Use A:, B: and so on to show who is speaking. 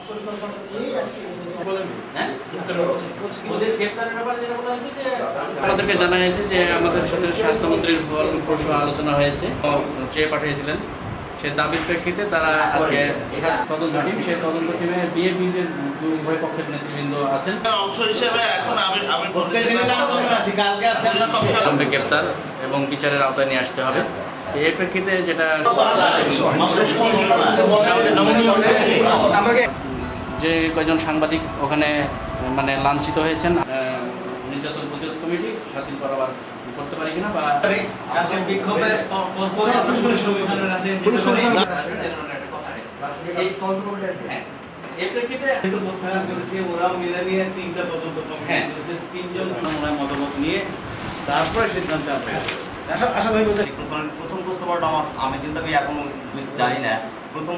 A: পরিকল্পনা নিয়েই আজকে
B: আমাদেরকে জানা হয়েছে যে আমাদের সাথে স্বাস্থ্যমন্ত্রীর পরশু আলোচনা হয়েছে, চেয়ে পাঠিয়েছিলেন। সে দাবির প্রেক্ষিতে তারা আজকে তদন্ত টিম, সেই তদন্ত টিমে বিএনপি যে উভয় পক্ষের নেতৃবৃন্দ আছেন
C: অংশ হিসেবে এখন আমি
B: গ্রেপ্তার এবং বিচারের আওতায় নিয়ে আসতে হবে। এই প্রেক্ষিতে যেটা যে কয়েকজন সাংবাদিক ওখানে মানে লাঞ্ছিত হয়েছেন, নির্যাতন প্রতিরোধ কমিটি স্বাধীন করাবার করতে পারি কিনা বা
C: বিক্ষোভের
B: এই প্রেক্ষিতে
C: ওরাও মিলে নিয়ে তিনটা তদন্ত তিনজন মতামত নিয়ে তারপরে সিদ্ধান্ত
D: আশা ভাই প্রথম প্রস্তাবটা আমি যেহেতু আমি এখনো জানি না, প্রথম